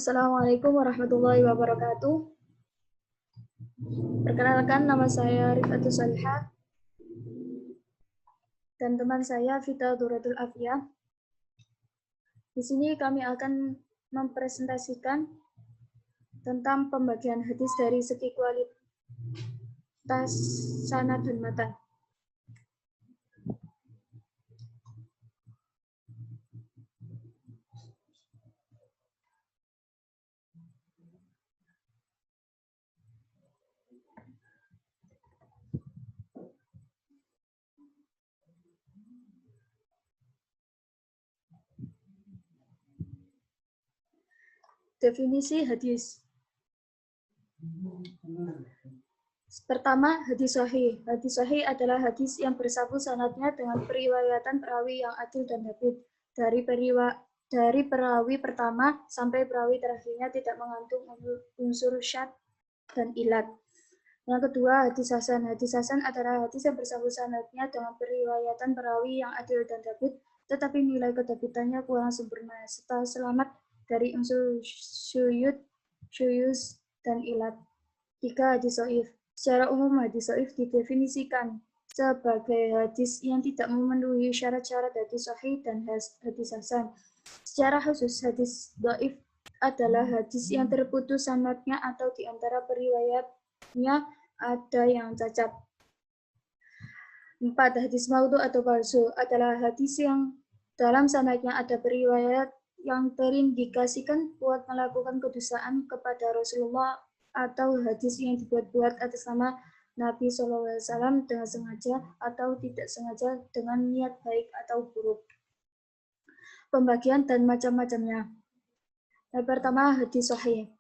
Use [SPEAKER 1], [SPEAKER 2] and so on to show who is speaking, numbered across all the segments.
[SPEAKER 1] Assalamualaikum warahmatullahi wabarakatuh. Perkenalkan, nama saya Rifatul Salihah dan teman saya Vita Duratul Afiyah. Di sini kami akan mempresentasikan tentang pembagian hadis dari segi kualitas sanad dan matan. Definisi hadis. Pertama, hadis sahih. Hadis sahih adalah hadis yang bersambung sanadnya dengan periwayatan perawi yang adil dan dhabit. Dari perawi pertama sampai perawi terakhirnya tidak mengandung unsur syadz dan ilat. Yang kedua, hadis hasan. Hadis hasan adalah hadis yang bersambung sanadnya dengan periwayatan perawi yang adil dan dhabit, tetapi nilai kedabitannya kurang sempurna serta selamat dari unsur syuyuz dan ilat. 3. Hadis dhaif. Secara umum, hadis dhaif didefinisikan sebagai hadis yang tidak memenuhi syarat-syarat hadis sahih dan hadis hasan. Secara khusus, hadis dhaif adalah hadis yang terputus sanadnya atau di antara periwayatnya ada yang cacat. 4. Hadis maudhu atau palsu adalah hadis yang dalam sanadnya ada periwayat yang terindikasikan kuat melakukan kedustaan kepada Rasulullah atau hadis yang dibuat-buat atas nama Nabi SAW dengan sengaja atau tidak sengaja dengan niat baik atau buruk. Pembagian dan macam-macamnya. Yang pertama, hadis sahih.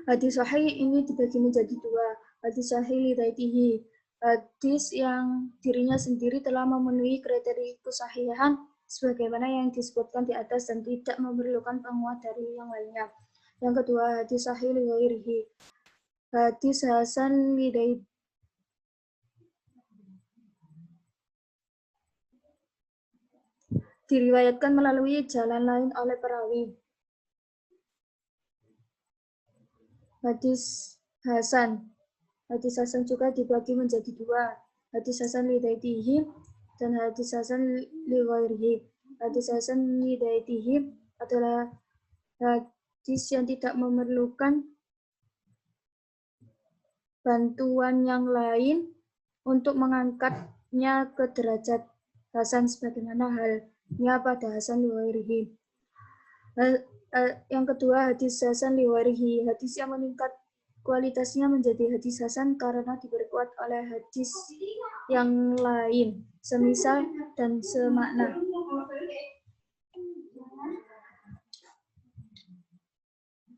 [SPEAKER 1] Hadis sahih ini dibagi menjadi dua. Hadis sahih lidzaitihi, hadis yang dirinya sendiri telah memenuhi kriteria kesahihan sebagaimana yang disebutkan di atas dan tidak memerlukan penguat dari yang lainnya. Yang kedua, hadis sahih li ghairihi, hadis hasan lidzaitihi, diriwayatkan melalui jalan lain oleh perawi. Hadis hasan. Hadis hasan juga dibagi menjadi dua. Hadis hasan lidzaitihi dan hadis hasan li ghairihi. Hadis hasan lidzaitihi adalah hadis yang tidak memerlukan bantuan yang lain untuk mengangkatnya ke derajat hasan sebagaimana halnya pada hasan li ghairihi. Yang kedua, hadis hasan li ghairihi, hadis yang meningkat kualitasnya menjadi hadis hasan karena diperkuat oleh hadis yang lain, semisal dan semakna.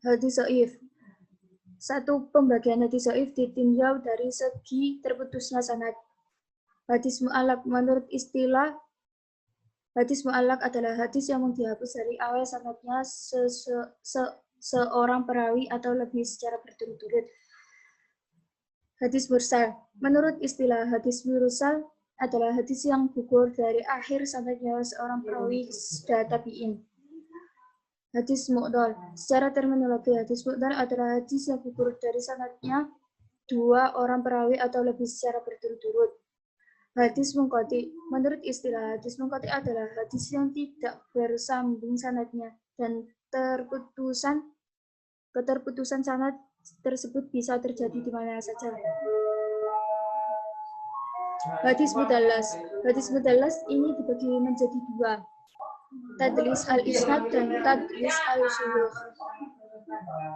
[SPEAKER 1] Hadis dhaif. Satu, pembagian hadis dhaif ditinjau dari segi terputusnya sanad. Hadis mu'allaq. Menurut istilah, hadis mu'allaq adalah hadis yang dihapus dari awal sanadnya seorang perawi atau lebih secara berturut-turut. Hadis mursal. Menurut istilah, hadis mursal adalah hadis yang gugur dari akhir sanadnya seorang perawi tabi'in. Hadis mu'dhal. Secara terminologi, hadis mu'dhal adalah hadis yang gugur dari sanadnya dua orang perawi atau lebih secara berturut-turut. Hadis munqati. Menurut istilah, hadis munqati adalah hadis yang tidak bersambung sanadnya dan keterputusan sanad tersebut bisa terjadi di mana saja. Hadis mudallas. Hadis mudallas ini dibagi menjadi dua. Tadlis al-isnad dan tadlis al-syuyukh.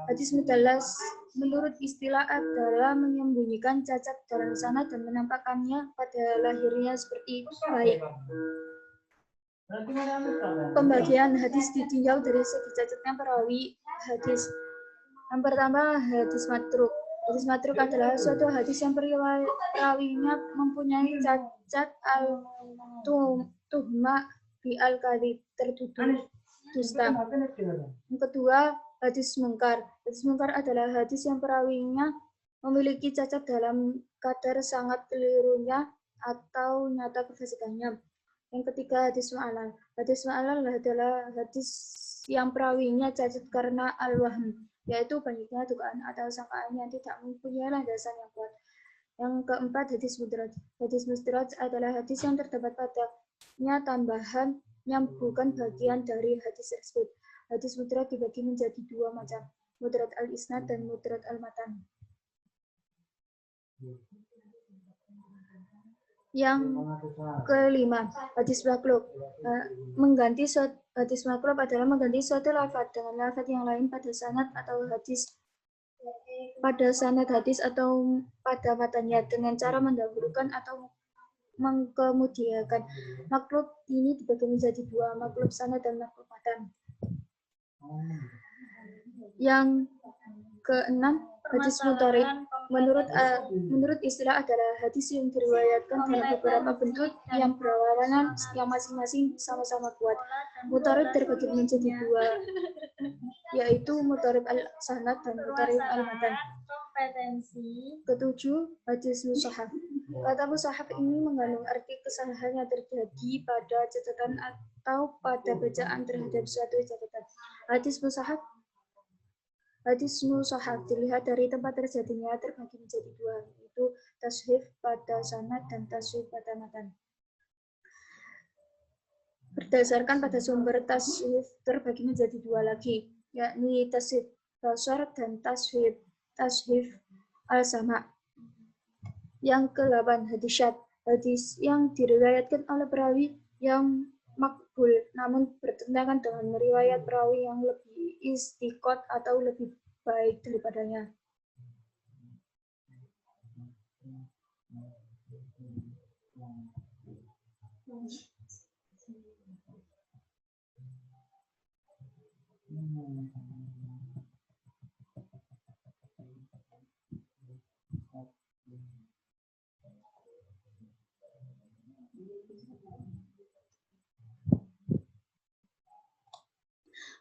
[SPEAKER 1] Hadis mudallas menurut istilah adalah menyembunyikan cacat dalam sanad dan menampakkannya pada lahirnya seperti baik. Pembagian hadis ditinjau dari segi cacatnya perawi hadis. Yang pertama, hadis matruk. Hadis matruk adalah suatu hadis yang perawinya mempunyai cacat al-tuhma bi al-kadhib, tertuduh dusta. Yang kedua, hadis mungkar. Hadis mungkar adalah hadis yang perawinya memiliki cacat dalam kadar sangat kelirunya atau nyata kefasikannya. Yang ketiga, hadis mu'allal. Hadis mu'allal adalah hadis yang perawinya cacat karena al-wahm, yaitu banyaknya dugaan atau sangkaan yang tidak mempunyai landasan yang kuat. Yang keempat, hadis mudraj. Hadis mudraj adalah hadis yang terdapat padanya tambahan yang bukan bagian dari hadis tersebut. Hadis mudraj dibagi menjadi dua macam, mudraj al-isnad dan mudraj al-matan. Yang kelima, hadis maklub. Mengganti hadis maklub adalah mengganti suatu lafaz dengan lafaz yang lain pada sanad hadis atau pada matanya dengan cara mendahulukan atau mengkemudiakan. Maklub ini dibagi menjadi dua, maklub sanad dan maklub matan. Yang keenam, hadis mudharib menurut istilah adalah hadis yang diriwayatkan dalam beberapa bentuk yang berlawanan yang masing-masing sama-sama kuat. Mudharib terbagi menjadi dua, yaitu mudharib al-sanad dan mudharib al-matan. Ketujuh, hadis musahaf. Kata musahaf ini mengandung arti kesalahan yang terjadi pada catatan atau pada bacaan terhadap suatu catatan. Hadis musahaf dilihat dari tempat terjadinya terbagi menjadi dua, yaitu tashif pada sanad dan tashif pada matan. Berdasarkan pada sumber tashif terbagi menjadi dua lagi, yakni tashif basar dan tashif al-sama'. Yang ke-8, hadis syadz. Hadis yang diriwayatkan oleh perawi yang makbul namun bertentangan dengan riwayat perawi yang lebih istiqot atau lebih baik daripadanya.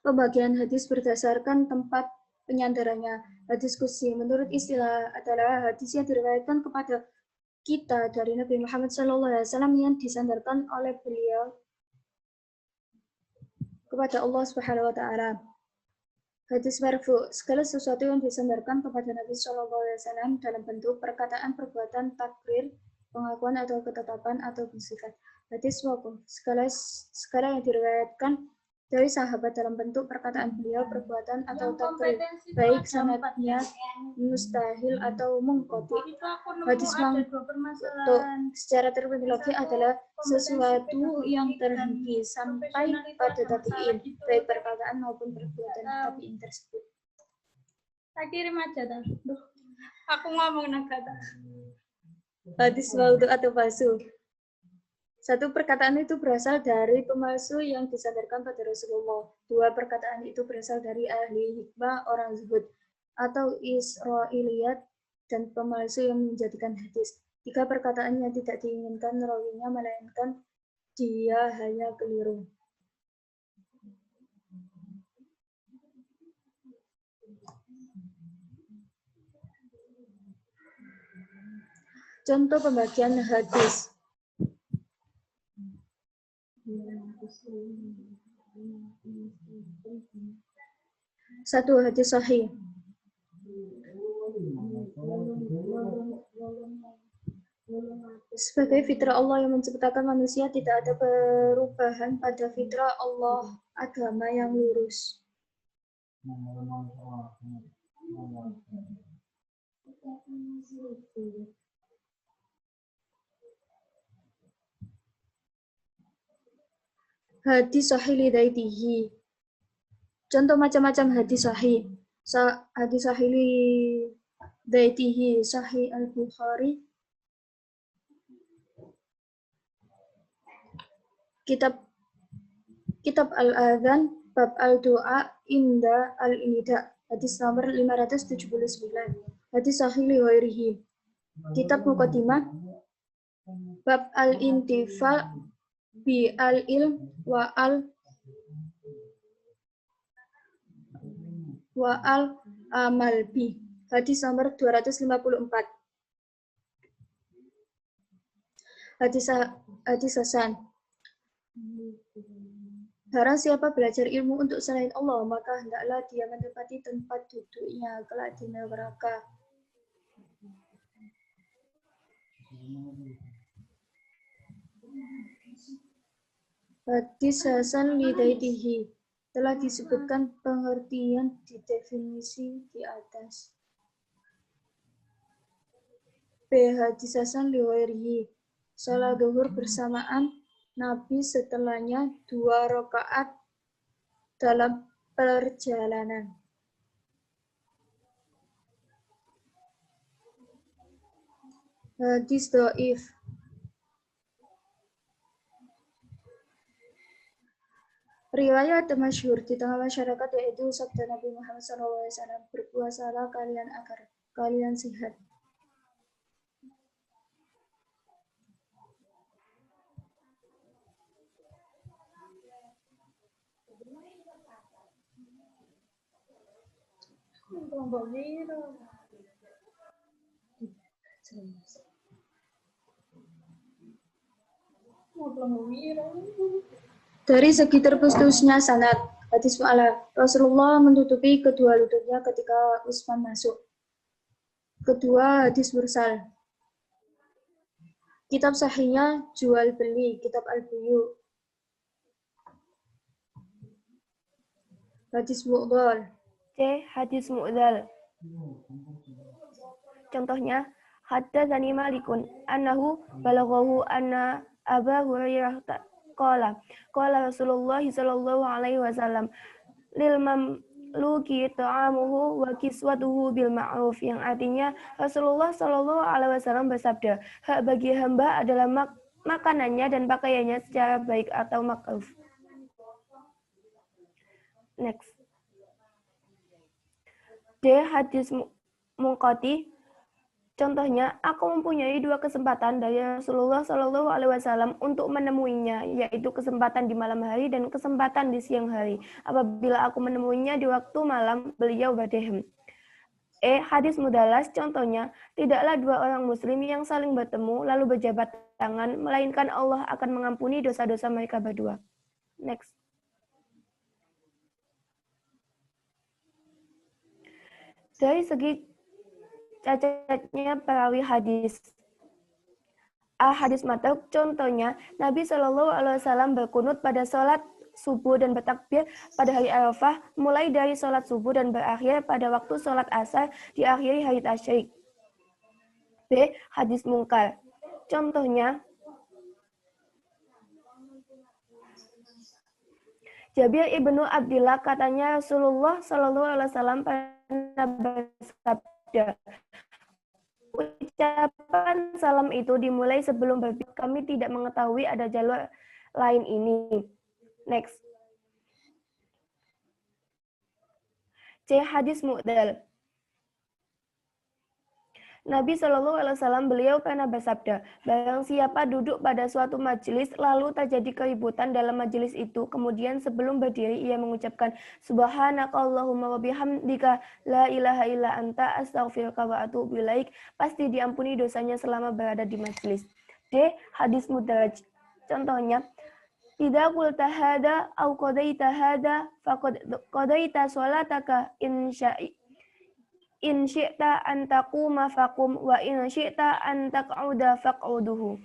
[SPEAKER 1] Pembagian hadis berdasarkan tempat penyandarannya. Hadis qudsi menurut istilah adalah hadis yang diriwayatkan kepada kita dari Nabi Muhammad SAW yang disandarkan oleh beliau kepada Allah Subhanahu wa taala. Hadis marfu, segala sesuatu yang disandarkan kepada Nabi SAW dalam bentuk perkataan, perbuatan, takrir, pengakuan atau ketetapan atau bersifat. Hadis mauquf, segala yang diriwayatkan dari sahabat dalam bentuk perkataan beliau, perbuatan atau takrir, baik sanadnya mustahil atau mungqati. Hadis maqtu secara terminologi adalah sesuatu yang terhenti sampai pada tabi'in, baik perkataan maupun perbuatan tabi'in tersebut.
[SPEAKER 2] Tak kirim aja dah. Aku ngomong nagata.
[SPEAKER 1] Hadis maqtu atau palsu. Satu perkataan itu berasal dari pemalsu yang disandarkan pada Rasulullah. Dua perkataan itu berasal dari ahli hikmah, orang zuhud, atau Israiliyat, dan pemalsu yang menjadikan hadis. Tiga perkataan yang tidak diinginkan rawinya, melainkan dia hanya keliru. Contoh pembagian hadis. Satu, hadis sahih. Sebagai fitrah Allah yang menciptakan manusia, tidak ada perubahan pada fitrah Allah, agama yang lurus. Hadis sahih lidaitihi. Contoh macam-macam hadis sahih. Hadis sahih lidaitihi, sahih al-Bukhari. Kitab al-Adhan, bab al-Du'a, inda al-Nida. Hadis nomor 579. Hadis sahih liwairihi. Kitab Muqaddimah, bab al-Intifa bi al-ilm wa al-amal bi. Hadis nomor 254. Hadis hasan. Barang siapa belajar ilmu untuk selain Allah, maka hendaklah dia menempati tempat duduknya kelak di neraka. Hadis Hasan lidaitihi telah disebutkan pengertian di definisi di atas. B. Hadis Hasan liwairihi salat zuhur bersamaan Nabi setelahnya 2 rakaat dalam perjalanan. Hadis dhaif. Riwayat masyhur di tengah masyarakat yaitu sabda Nabi Muhammad SAW, berpuasalah kalian agar kalian sehat. Dari segi terputusnya sanad, hadis mu'allaq, Rasulullah menutupi kedua lututnya ketika Utsman masuk. Kedua, hadis mursal. Kitab sahihnya jual beli, kitab al-buyu. Hadis mu'dhal.
[SPEAKER 3] C. Hadis mu'dhal. Contohnya, haddatsani Malikun annahu balaghahu anna Aba Hurairah qala Rasulullah sallallahu alaihi wasallam lil mamluki ta'amuhu wa kiswatuhu bil ma'ruf, yang artinya Rasulullah sallallahu alaihi wasallam bersabda, hak bagi hamba adalah makanannya dan pakaiannya secara baik atau ma'ruf. Next. D. Hadis munqati. Contohnya, aku mempunyai 2 kesempatan dari Rasulullah Shallallahu Alaihi Wasallam untuk menemuinya, yaitu kesempatan di malam hari dan kesempatan di siang hari. Apabila aku menemuinya di waktu malam, beliau berdehem. E. Hadis mudalas. Contohnya, tidaklah 2 orang muslim yang saling bertemu lalu berjabat tangan, melainkan Allah akan mengampuni dosa-dosa mereka berdua. Next. Dari segi cacatnya perawi hadis. A. Hadis matruk. Contohnya, Nabi Shallallahu Alaihi Wasallam berkunut pada sholat subuh dan bertakbir pada hari Arafah, mulai dari sholat subuh dan berakhir pada waktu sholat asar di akhir hari tasyrik. B. Hadis mungkar. Contohnya, Jabir ibnu Abdillah katanya Rasulullah Shallallahu Alaihi Wasallam pernah bersabda, ucapan salam itu dimulai sebelum berbicara. Kami tidak mengetahui ada jalur lain ini. Next. C. Hadis mu'dal. Nabi Shallallahu Alaihi Wasallam beliau pernah bersabda, barang siapa duduk pada suatu majelis lalu terjadi keributan dalam majelis itu, kemudian sebelum berdiri ia mengucapkan subhanakallahumma wa bihamdika la ilaha illa anta astaghfiruka wa atubu ilaik, pasti diampuni dosanya selama berada di majelis. D. Hadis mudaraj. Contohnya, idza qulta hada au qadaita hada faqad qadaita salataka in syi'ta an taquma faqum wa in syi'ta an taq'uda faq'uduhu.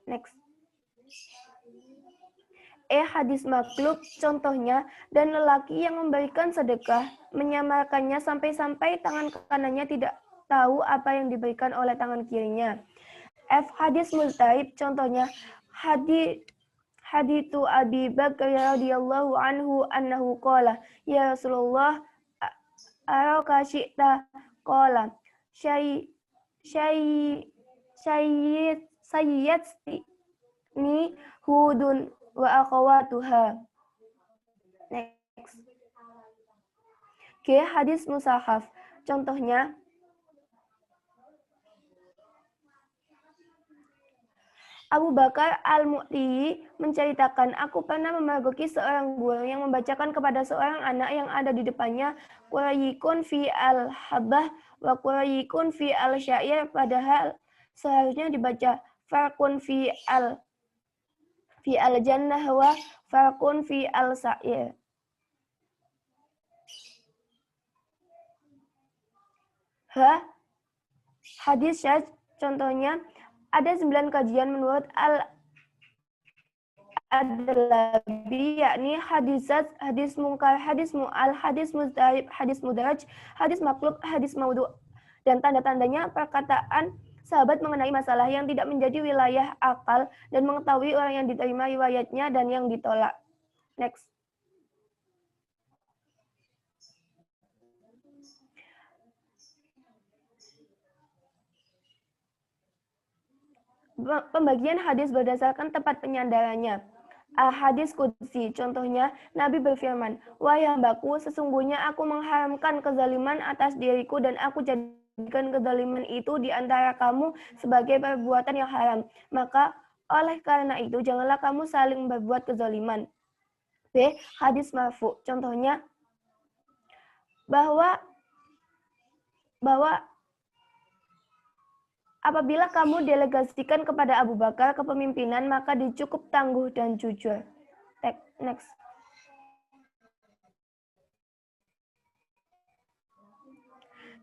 [SPEAKER 3] Next. E. Hadis makhluk. Contohnya, dan lelaki yang memberikan sedekah menyamarkannya sampai-sampai tangan kanannya tidak tahu apa yang diberikan oleh tangan kirinya. F. Hadis multaib. Contohnya, hadithu Abi Bakar radhiyallahu anhu annahu qala, ya Rasulullah araka syi'ta qala sayyidni hudun wa akhawatuha. Next. G. Hadis musahaf. Contohnya, Abu Bakar Al-Mu'ti menceritakan, aku pernah memergoki seorang guru yang membacakan kepada seorang anak yang ada di depannya Qurayyikun fi al-habbah wa Qurayyikun fi al-syair, padahal seharusnya dibaca Farkun fi fi al-jannah wa farqun fi al-sa'ir. Hadis syadz, contohnya ada 9 kajian menurut Al-Adlabi, yakni hadis syadz, hadis mungkar, hadis mu'al, hadis muzdarib, hadis mudaraj, hadis maklub, hadis maudhu, dan tanda-tandanya perkataan sahabat mengenai masalah yang tidak menjadi wilayah akal dan mengetahui orang yang diterima riwayatnya dan yang ditolak. Next. Pembagian hadis berdasarkan tempat penyandarannya. Hadis qudsi, contohnya Nabi berfirman, "Wahai hambaku, sesungguhnya aku mengharamkan kezaliman atas diriku dan aku jadikan kezaliman itu di antara kamu sebagai perbuatan yang haram. Maka oleh karena itu janganlah kamu saling berbuat kezaliman." B. Hadis marfu, contohnya bahwa apabila kamu delegasikan kepada Abu Bakar kepemimpinan, maka dicukup tangguh dan jujur. Next.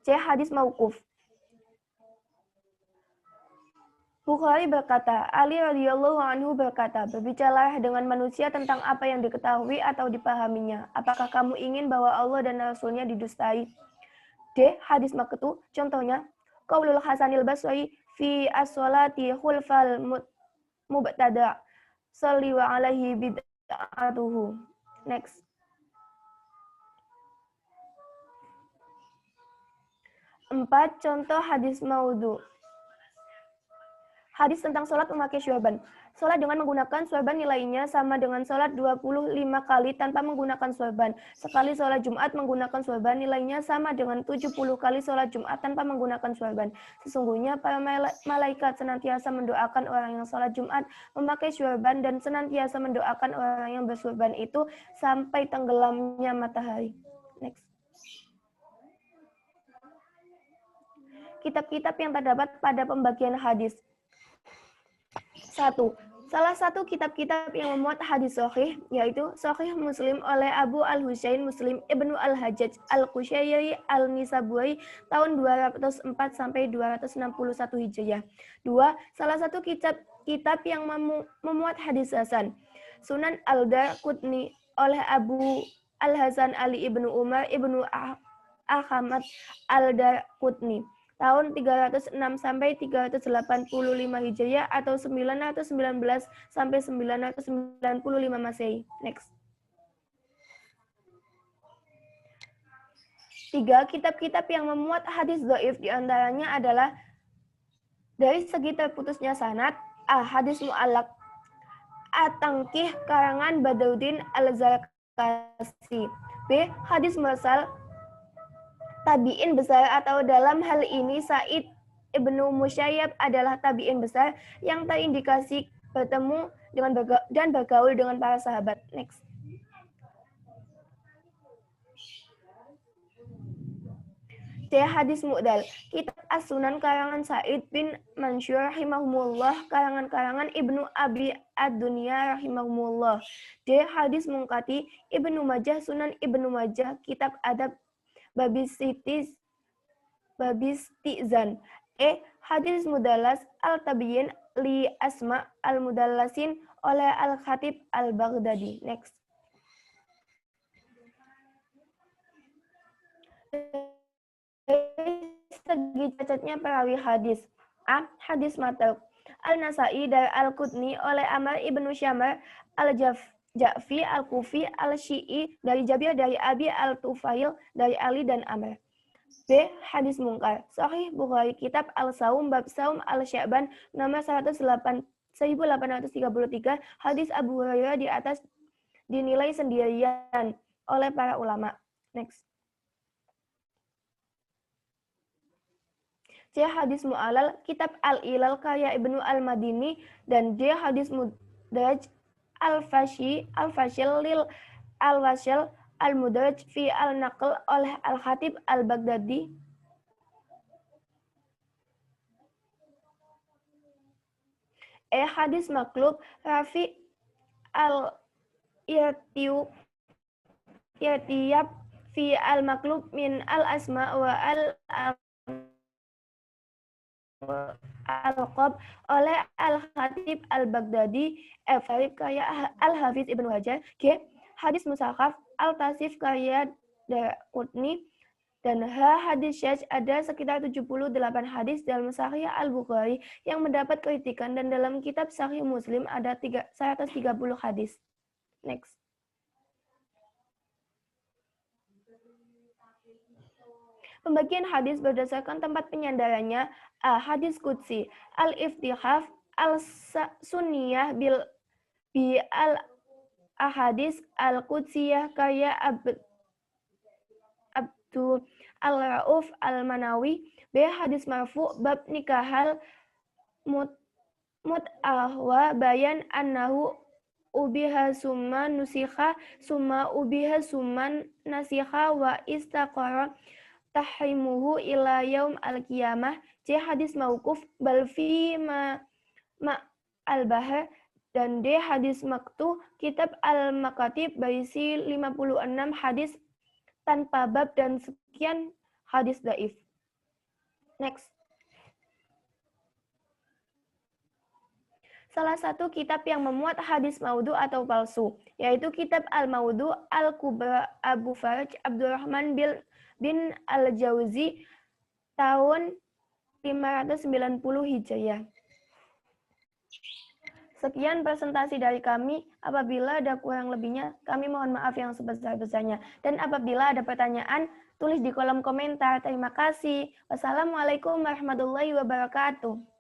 [SPEAKER 3] C. Hadis mauquf. Bukhari berkata, Ali radhiyallahu anhu berkata, "Berbicaralah dengan manusia tentang apa yang diketahui atau dipahaminya. Apakah kamu ingin bahwa Allah dan Rasul-Nya didustai?" D. Hadis maqtu, contohnya qaulul Hasanil Basri fi as-sholati khulfal mubtada sholli wa alaihi bid'atuhu. Next. Empat, contoh hadis maudhu. Hadis tentang sholat memakai syurban. Sholat dengan menggunakan syurban nilainya sama dengan sholat 25 kali tanpa menggunakan syurban. Sekali sholat Jumat menggunakan syurban nilainya sama dengan 70 kali sholat Jumat tanpa menggunakan syurban. Sesungguhnya para malaikat senantiasa mendoakan orang yang sholat Jumat memakai syurban dan senantiasa mendoakan orang yang bersyurban itu sampai tenggelamnya matahari. Next. Kitab-kitab yang terdapat pada pembagian hadis. 1. Salah satu kitab-kitab yang memuat hadis sahih yaitu Sahih Muslim oleh Abu Al-Husain Muslim Ibnu Al-Hajjaj Al-Qushayri Al-Nisaburi tahun 204 sampai 261 Hijriah. 2. Salah satu kitab yang memuat hadis hasan Sunan Al-Darqutni oleh Abu Al-Hasan Ali Ibnu Umar Ibnu Ahmad Al-Darqutni tahun 306 sampai 385 Hijriah atau 919 sampai 995 Masehi. Next. 3. Kitab-kitab yang memuat hadis dhaif diantaranya adalah dari segi terputusnya sanad, hadis mu'allaq, At-Tangqih karangan Badruddin Al-Zarqasi. B. Hadis mursal, tabi'in besar atau dalam hal ini Sa'id Ibnu Musayyab adalah tabi'in besar yang terindikasi bertemu dengan dan bergaul dengan para sahabat. Next. C. Hadis mu'dal. Kitab As-Sunan karangan Sa'id bin Mansur rahimahumullah, karangan Ibnu Abi Ad-Dunya rahimahumullah. D. Hadis mungkati. Ibnu Majah, Sunan Ibnu Majah, Kitab Adab Babistizan. E. Hadis mudalas al-tabiyin li asma al-mudallasin oleh Al-Khatib Al-Baghdadi. Next. Segi cacatnya perawi hadis. A. Hadis matruk. Al-Nasai dari Al-Qutni oleh Amr ibnu Syamar Al-Ja'fi Al-Kufi Al-Syi'i dari Jabir dari Abi Al-Tufail dari Ali dan Amr. B. Hadis mungkar. Sahih Bukhari Kitab Al-Saum Bab Saum Al-Sya'ban nomor 1833 hadis Abu Hurairah di atas dinilai sendirian oleh para ulama. Next. C. Hadis mu'alal Kitab Al-Ilal karya Ibnu Al-Madini dan D. Hadis mudraj Al-Fashil Al-Washil Al-Mudraj fi Al-Naql oleh Al-Khatib Al-Baghdadi. E. Hadis maklub Rafi al-i'tiyab fi al-maklub min al-asma wa al-alqab oleh Al-Khatib Al-Baghdadi, kaya Al-Hafiz Ibnu Hajar, G. Hadis mushaf Al-Tasif kaya Daraqutni, dan hadis syadz ada sekitar 78 hadis dalam Sahih Al-Bukhari yang mendapat kritikan, dan dalam kitab Sahih Muslim ada 130 hadis. Next. Pembagian hadis berdasarkan tempat penyandarannya. Hadis qudsi, al-iftihaf, al-sunniyah bi al-ahadis al-qudsiyah kaya Abdul al-Rauf al-Manawi. B. Hadis marfu bab nikahal mut'ah wa bayan annahu ubiha summa nusikha summa ubiha summa nasikha wa istaqara tahrimuhu ila yaum al-qiyamah. C. Hadis mauquf bal fi ma al-bahar, dan D. Hadis maktu kitab al-makatib berisi 56 hadis tanpa bab dan sekian hadis dhaif. Next. Salah satu kitab yang memuat hadis maudhu atau palsu, yaitu kitab Al-Maudhu Al-Kubra Abu Faraj Abdurrahman bin Al-Jauzi tahun 590 Hijriah. Sekian presentasi dari kami. Apabila ada kurang lebihnya, kami mohon maaf yang sebesar-besarnya. Dan apabila ada pertanyaan, tulis di kolom komentar. Terima kasih. Wassalamualaikum warahmatullahi wabarakatuh.